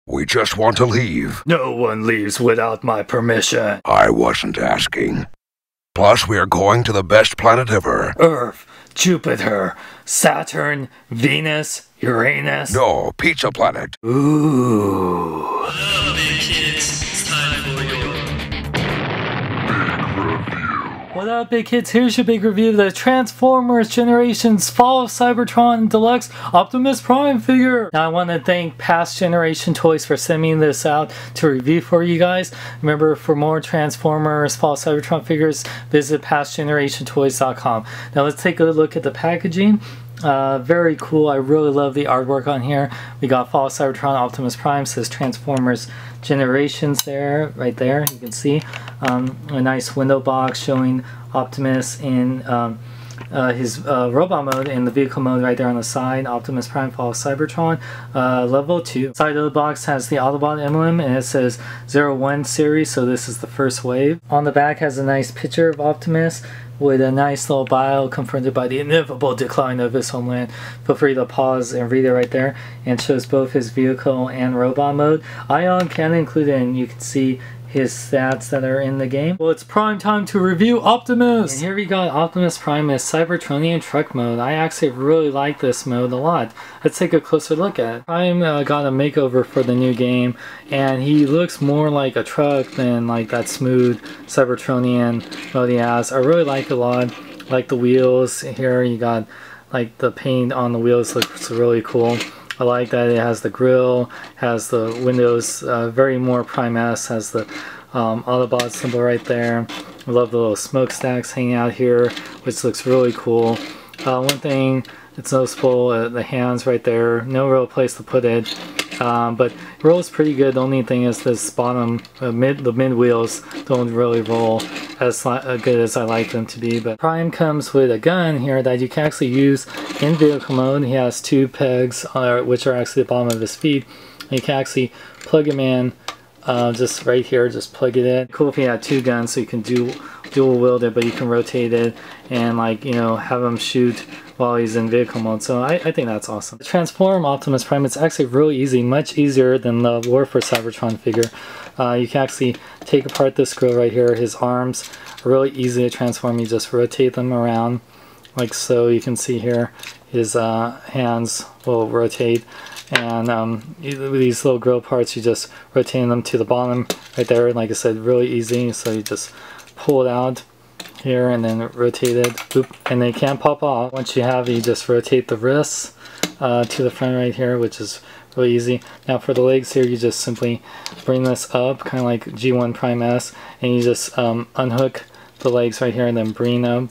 We just want to leave. No one leaves without my permission. I wasn't asking. Plus, we are going to the best planet ever. Earth, Jupiter, Saturn, Venus, Uranus. No, Pizza Planet. Ooh. Hello, big kids. It's time for your Big review. What up, big kids? Here's your big review of the Transformers Generations Fall of Cybertron Deluxe Optimus Prime figure. Now, I want to thank Past Generation Toys for sending this out to review for you guys. Remember, for more Transformers Fall of Cybertron figures, visit pastgenerationtoys.com. Now, let's take a look at the packaging. Very cool. I really love the artwork on here. We got Fall of Cybertron Optimus Prime, says Transformers Generations there, right there. You can see a nice window box showing Optimus in his robot mode and the vehicle mode right there on the side. Optimus Prime Fall of Cybertron level 2. Side of the box has the Autobot emblem and it says 01 series, so this is the first wave. On the back has a nice picture of Optimus with a nice little bio, confronted by the inevitable decline of his homeland. Feel free to pause and read it right there, and shows both his vehicle and robot mode. Ion can include it, and you can see his stats that are in the game. Well, it's prime time to review Optimus! And here we got Optimus Prime as Cybertronian truck mode. I actually really like this mode a lot. Let's take a closer look at it. Prime got a makeover for the new game, and he looks more like a truck than like that smooth Cybertronian mode he has. I really like it a lot. Like the wheels here, you got like the paint on the wheels looks really cool. I like that it has the grill, has the windows, very more Prime-esque, has the Autobot symbol right there. I love the little smokestacks hanging out here, which looks really cool. One thing that's noticeable, the hands right there, no real place to put it, but it rolls pretty good. The only thing is this bottom, the mid wheels don't really roll as good as I like them to be. But Prime comes with a gun here that you can actually use in vehicle mode. He has two pegs, which are actually the bottom of his feet. And you can actually plug him in just right here, just plug it in. Cool if you had two guns, so you can dual wield it, but you can rotate it and, like, you know, have him shoot while he's in vehicle mode. So I think that's awesome. Transform Optimus Prime, it's actually really easy, much easier than the War for Cybertron figure. You can actually take apart this grill right here. His arms are really easy to transform. You just rotate them around like so. You can see here his hands will rotate, and these little grill parts, you just rotate them to the bottom right there. Like I said, really easy. So you just pull it out here and then rotate it, boop, and they can't pop off. Once you have it, you just rotate the wrists to the front right here, which is really easy. Now for the legs here, you just simply bring this up, kind of like G1 Prime S, and you just unhook the legs right here and then bring up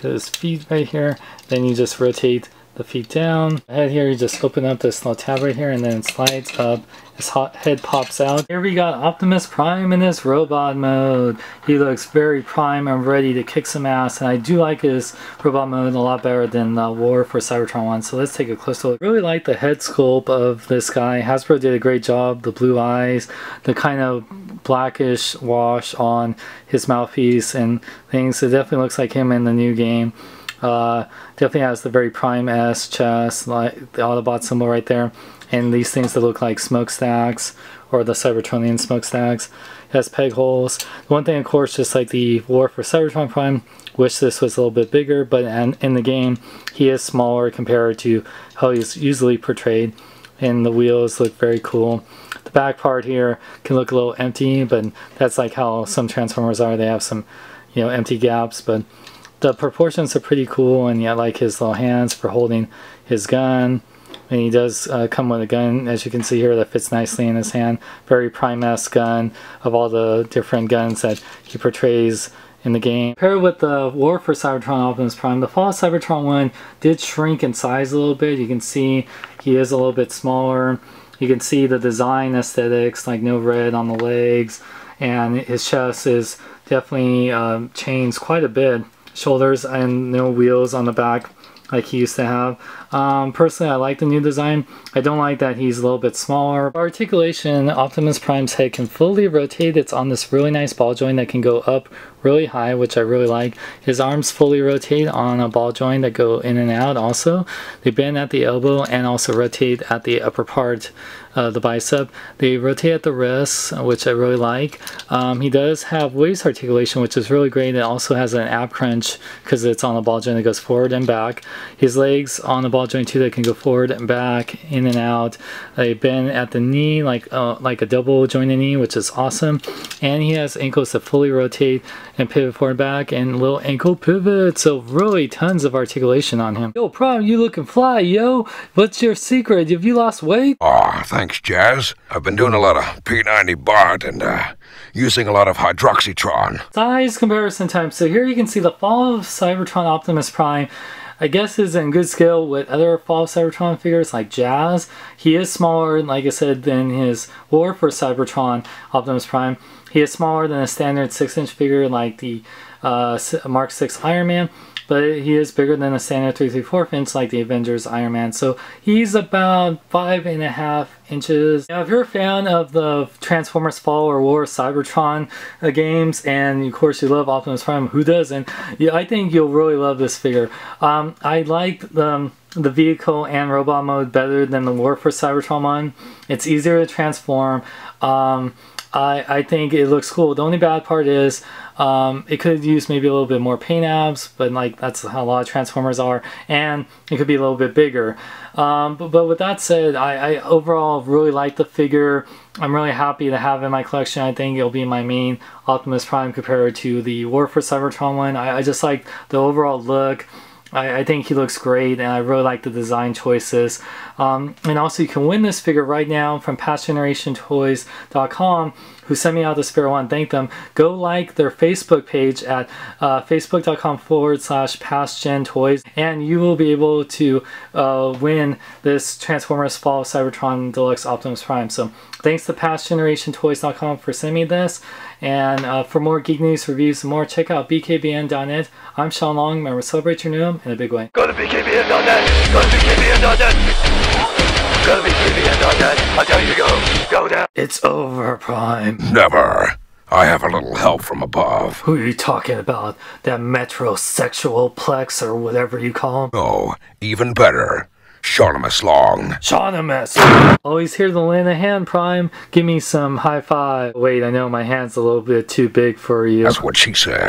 to his feet right here. Then you just rotate the feet down. The head here, you just open up this little tab right here and then it slides up. His head pops out. Here we got Optimus Prime in his robot mode. He looks very prime and ready to kick some ass, and I do like his robot mode a lot better than the War for Cybertron one. So let's take a closer look. Really like the head sculpt of this guy. Hasbro did a great job. The blue eyes, the kind of blackish wash on his mouthpiece and things. It definitely looks like him in the new game. Definitely has the very Prime-esque chest, like the Autobot symbol right there, and these things that look like smokestacks, or the Cybertronian smokestacks. It has peg holes. The one thing, of course, just like the War for Cybertron Prime, wish this was a little bit bigger, but in the game he is smaller compared to how he's usually portrayed, and the wheels look very cool. The back part here can look a little empty, but that's like how some Transformers are. They have some, you know, empty gaps, but the proportions are pretty cool, and yeah, I like his little hands for holding his gun. And he does come with a gun, as you can see here, that fits nicely in his hand. Very Prime-esque gun of all the different guns that he portrays in the game. Paired with the War for Cybertron Optimus Prime, the Fall of Cybertron one did shrink in size a little bit. You can see he is a little bit smaller. You can see the design aesthetics, like no red on the legs, and his chest is definitely changed quite a bit. Shoulders and no wheels on the back like he used to have. Personally, I like the new design. I don't like that he's a little bit smaller. Articulation, Optimus Prime's head can fully rotate. It's on this really nice ball joint that can go up really high, which I really like. His arms fully rotate on a ball joint that go in and out also. They bend at the elbow and also rotate at the upper part, the bicep. They rotate at the wrists, which I really like. He does have waist articulation, which is really great. It also has an ab crunch because it's on a ball joint that goes forward and back. His legs on the ball joint too that can go forward and back, in and out. They bend at the knee like a double jointed knee, which is awesome. And he has ankles that fully rotate and pivot forward and back, and little ankle pivot. So really tons of articulation on him. Yo, Prime, you looking fly, yo. What's your secret? Have you lost weight? Aw, thanks, Jazz. I've been doing a lot of P90 BART and using a lot of hydroxytron. Size comparison time. So here you can see the Fall of Cybertron Optimus Prime, I guess, is in good scale with other Fall of Cybertron figures like Jazz. He is smaller, like I said, than his War for Cybertron Optimus Prime. He is smaller than a standard 6-inch figure like the Mark 6 Iron Man, but he is bigger than a standard 3/4 inch like the Avengers Iron Man. So he's about 5.5 inches. Now, if you're a fan of the Transformers Fall or War Cybertron games, and of course you love Optimus Prime, who doesn't? Yeah, I think you'll really love this figure. I like the vehicle and robot mode better than the War for Cybertron one. It's easier to transform. I think it looks cool. The only bad part is it could use maybe a little bit more paint apps, but like that's how a lot of Transformers are, and it could be a little bit bigger. But with that said, I overall really like the figure. I'm really happy to have it in my collection. I think it'll be my main Optimus Prime compared to the War for Cybertron one. I just like the overall look. I think he looks great, and I really like the design choices. And also you can win this figure right now from pastgenerationtoys.com, who sent me out the spare one. Thank them. Go like their Facebook page at facebook.com/pastgentoys, and you will be able to win this Transformers Fall of Cybertron Deluxe Optimus Prime. So thanks to pastgenerationtoys.com for sending me this. And for more geek news, reviews, and more, check out bkbn.net. I'm Sean Long. Remember, celebrate your new in a big way. Go to bkbn.net. Go to bkbn.net. Go to bkbn.net. I tell you to go. Go now. It's over, Prime. Never. I have a little help from above. Who are you talking about? That metrosexual plex or whatever you call him? Oh, even better. Shaunimus Long. Shaunimus! Always here to lend a hand, Prime. Give me some high five. Wait, I know my hand's a little bit too big for you. That's what she said.